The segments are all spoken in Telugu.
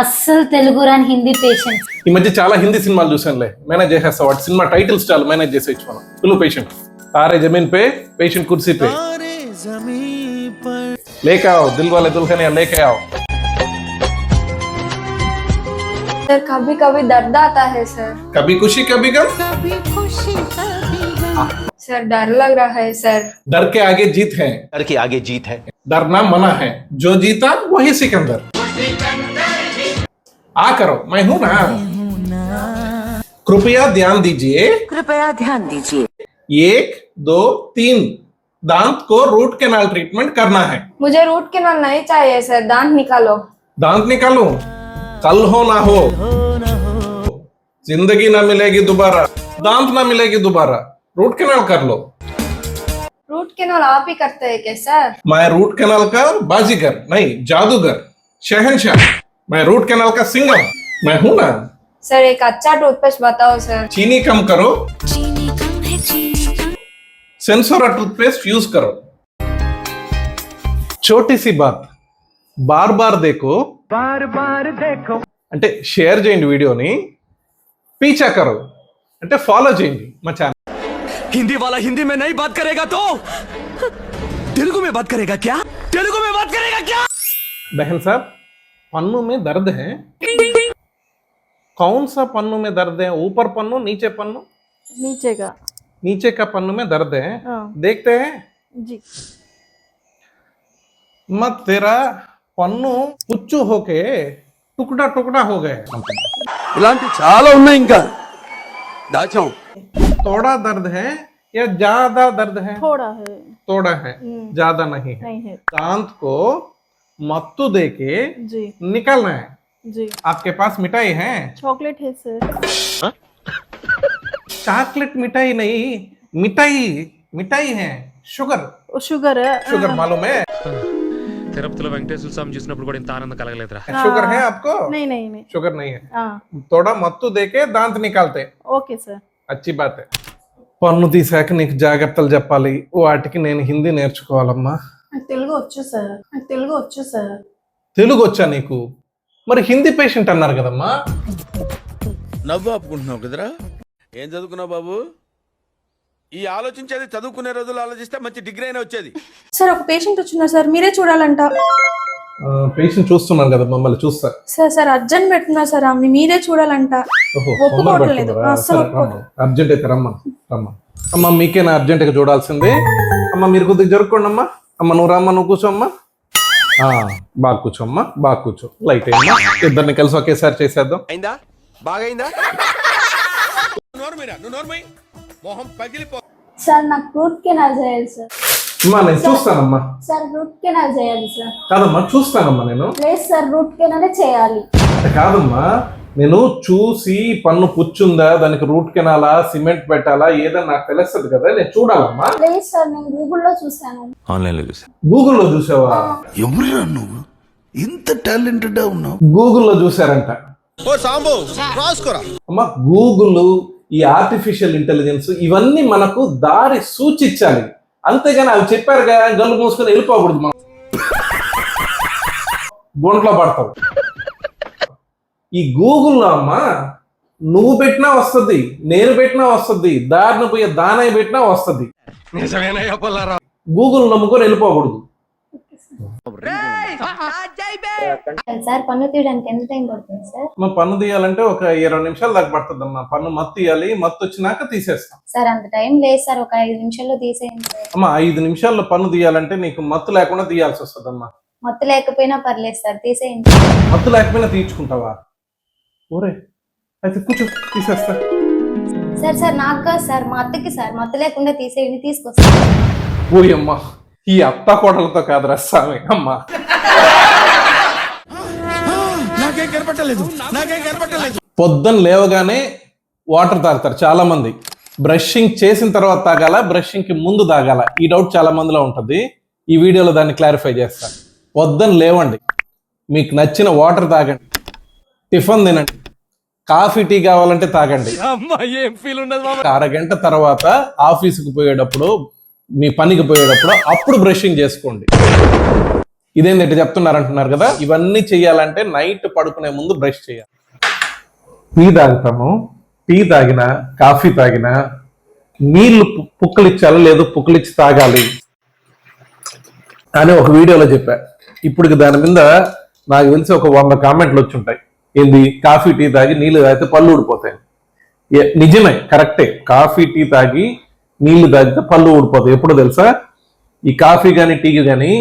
అస్సలు తెలుగు రాని హిందీ పేషెంట్. ఈ మధ్య చాలా హిందీ సినిమాలు చూసానులే, మేనేజ్ చేసేస్తా. వాటి సినిమా టైటిల్స్ చాలు మేనేజ్ చేసేయచ్చు మనం. పిలు పేషెంట్. తారే జमीन पे पेशेंट कुर्सी पे लेके आओ, दिल वाले दुल्हनिया लेके आओ. सर कभी कभी दर्द आता है सर. कभी खुशी कभी गम. सर डर लग रहा है सर. डर के आगे जीत है. डर के आगे जीत है. डरना मना है, जो जीता वही सिकंदर. आ करो, मैं हूं ना. कृपया ध्यान दीजिए. कृपया ध्यान दीजिए. 1 2 3 दांत को रूट कैनाल ट्रीटमेंट करना है. मुझे रूट कैनाल नहीं चाहिए सर, दांत निकालो. दांत निकालो, कल हो ना हो, जिंदगी ना मिलेगी दोबारा, दांत ना मिलेगी दोबारा, रूट कैनाल कर लो. रूट कैनाल आप ही करते हैं क्या सर? मैं रूट कैनाल का बाजीगर नहीं, जादूगर, शहंशाह. मैं रूट कैनाल का सिंगम, मैं हूं ना. सर एक अच्छा टूथपेस्ट बताओ सर. चीनी कम करो, सेंसोरा टूथपेस्ट यूज करो. छोटी सी बात, बार बार देखो అంటే షేర్ చేయండి వీడియోని, పీచా కరో అంటే ఫాలో చేయండి మా ఛానల్. हिंदी वाला हिंदी में नहीं बात करेगा तो तेलुगु में बात करेगा क्या? तेलुगु में बात करेगा क्या? बहन साहब, पन्नू में दर्द है. कौन सा पन्नू में दर्द है? ऊपर पन्नू नीचे पन्नू? नीचे का. नीचे का पन्नू में दर्द है. देखते हैं जी. मत तेरा पन्नू पुच्चू होके टुकड़ा टुकड़ा हो गए. ఇలాంటి చాలా ఉన్నాయి ఇంకా దాచాం. थोड़ा दर्द है या ज्यादा दर्द है? थोड़ा है. थोड़ा है, ज्यादा नहीं है. नहीं है. दांत को मत्तू देके जी. निकलना है. जी. आपके पास मिठाई है? चॉकलेट है सर. चॉकलेट मिठाई नहीं, मिठाई मिठाई है. शुगर शुगर है. शुगर मालूम है? తిరుపతిలో వెంకటేశ్వర స్వామి చూసినప్పుడు కూడా ఇంత ఆనందం కలగలేదురా. शुगर है आपको? नहीं नहीं नहीं. शुगर नहीं है. हाँ. थोड़ा मत्तू देके दांत निकालते. Okay sir. अच्छी बात है. పన్ను తీసాక నీకు జాగ్రత్తలు చెప్పాలి. వాటికి నేను హిందీ నేర్చుకోవాలమ్మా. నాకు తెలుగు వచ్చు సార్. నాకు తెలుగు వచ్చు సార్. తెలుగు వచ్చా నీకు? మరి హిందీ పేషెంట్ అన్నారు కదమ్మా. నవ్వు ఆపుకుంటున్నావు కదరా. ఏం చదువుకున్నావు బాబు? ఈ ఆలోచించేది చదువుకునే రోజులు ఆలోచిస్తే మంచి డిగ్రీ అయినా వచ్చేది. సార్ ఒక పేషెంట్ వచ్చినారు సార్, మీరే చూడాలంట. పేషెంట్ చూస్తున్నాను కదా, మమ్మల్ని చూస్తా. సార్ సార్ అర్జెంట్ పెడుతున్నారు సార్, ఆమె మీరే చూడాలంట. ఒప్పుకోవట్లేదు అసలు. అర్జెంట్ అయితే రమ్మా రమ్మా. అమ్మ మీకేనా అర్జెంట్ గా చూడాల్సింది? అమ్మ మీరు కొద్దిగా జరుపుకోండి అమ్మా. అమ్మ నువ్వు రామ్మా, నువ్వు కూర్చోమ్మా. బాగా కూర్చోమ్మా, బాగా కూర్చో. లైట్ అయ్యమ్మా, ఇద్దరిని కలిసి ఒకేసారి చేసేద్దాం. అయిందా? బాగైందా? మొహం పగిలిపో. సార్ నాకు రూట్ కెనాల్ చేయాలి సార్. అమ్మా నేను చూస్తానమ్మా. సార్ రూట్ కెనాల్ చేయాలి సార్. కాదమ్మా చూస్తానమ్మా నేను. లేదు సార్ రూట్ కెనాల్ చేయాలి. కాదమ్మా, నేను చూసి పన్ను పుచ్చుందా, దానికి రూట్ కెనాలా, సిమెంట్ పెట్టాలా, ఏదో నాకు తెలుస్తుంది కదా, నేను చూడాలమ్మా. లేదు సార్ నేను గూగుల్లో చూసాను. ఆన్లైన్ లో చూసా. గూగుల్లో చూసావా? ఎవరురా నువ్వు ఇంత టాలెంటెడ్ ఉన్నావు? గూగుల్లో చూసారంట. ఓ సాంబు రాసుకోరా. అమ్మా గూగుల్, ఈ ఆర్టిఫిషియల్ ఇంటెలిజెన్స్ ఇవన్నీ మనకు దారి సూచించాలి, అంతేగాని అవి చెప్పారుగా గల్లు మూసుకొని వెళ్ళిపోకూడదు. మనం గుంట్లో పడతావు. ఈ గూగుల్లో అమ్మా నువ్వు పెట్టినా వస్తుంది, నేను పెట్టినా వస్తుంది, దారిన పోయే దానయ్య పెట్టినా వస్తుంది. గూగుల్ నమ్ముకొని వెళ్ళిపోకూడదు. సార్ పన్ను తీయడానికి ఎంత టైం పడుతుంది సార్? మా పన్ను తీయాలంటే ఒక 20 నిమిషాలు దాకా పడుతుంది అమ్మా. పన్ను మత్తు తీయాలి, మత్తు వచ్చినాక తీసేస్తాం. సార్ అంత టైం లేదు సార్, ఒక 5 నిమిషాల్లో తీసేయండి సార్. అమ్మా 5 నిమిషాల్లో పన్ను తీయాలంటే నీకు మత్తు లేకుండా తీయాల్సి వస్తుంది అమ్మా. మొత్తం లేకపోయినా పర్లేదు సార్, తీసేయండి. మత్తు లేకపోయినా తీర్చుకుంటావా? ఓరే అయితే కూర్చో, తీసేస్తా. సార్ సార్ నాకు కాదు సార్, మా అత్తకి సార్, మొత్తం లేకుండా తీసేయండి, తీసుకొస్తాను. ఓయ్ అమ్మా, ఈ అత్త కోటలతో కాదురా స్వామి. అమ్మా నాకేం కనపట్టలేదు, నాకేం కనపట్టలేదు. పొద్దున్న లేవగానే వాటర్ తాగుతారు చాలా మంది. బ్రషింగ్ చేసిన తర్వాత తాగాల, బ్రషింగ్ కి ముందు తాగాల? ఈ డౌట్ చాలా మందిలో ఉంటుంది. ఈ వీడియోలో దాన్ని క్లారిఫై చేస్తా. పొద్దున్న లేవండి, మీకు నచ్చిన వాటర్ తాగండి, టిఫిన్ తినండి, కాఫీ టీ కావాలంటే తాగండి. ఏం ఫీల్ ఉండదు. అరగంట తర్వాత ఆఫీసుకు పోయేటప్పుడు, మీ పనికి పోయేటప్పుడు అప్పుడు బ్రషింగ్ చేసుకోండి. ఇదేంటి ఇట్లా చెప్తున్నారు అంటున్నారు కదా, ఇవన్నీ చేయాలంటే నైట్ పడుకునే ముందు బ్రష్ చేయాలి. టీ తాగుతాము, టీ తాగినా కాఫీ తాగినా నీళ్లు పుక్కలిచ్చాలి, లేదు పుక్కలిచ్చి తాగాలి అని ఒక వీడియోలో చెప్పా. ఇప్పుడు దాని మీద నాకు తెలిసి ఒక 100 కామెంట్లు వచ్చి ఉంటాయి. ఏంది, కాఫీ టీ తాగి నీళ్లు తాగితే పళ్ళు ఊడిపోతాయి. నిజమే, కరెక్టే. కాఫీ టీ తాగి నీళ్లు తాగితే పళ్ళు ఊడిపోతాయి. ఎప్పుడు తెలుసా, ఈ కాఫీ కానీ టీ కానీ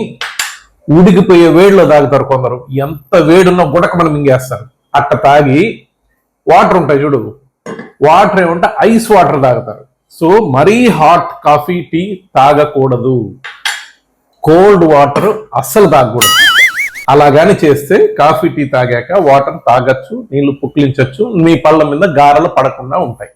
ఉడికిపోయే వేడిలో తాగుతారు కొందరు. ఎంత వేడున్నా గుడక మనం మింగేస్తారు. అట్ట తాగి వాటర్ ఉంటాయి చూడు, వాటర్ ఏమంటే ఐస్ వాటర్ తాగుతారు. సో మరీ హాట్ కాఫీ టీ తాగకూడదు, కోల్డ్ వాటర్ అస్సలు తాగకూడదు. అలాగాని చేస్తే కాఫీ టీ తాగాక వాటర్ తాగొచ్చు, నీళ్లు పుక్లించచ్చు, మీ పళ్ళ మీద గారెలు పడకుండా ఉంటాయి.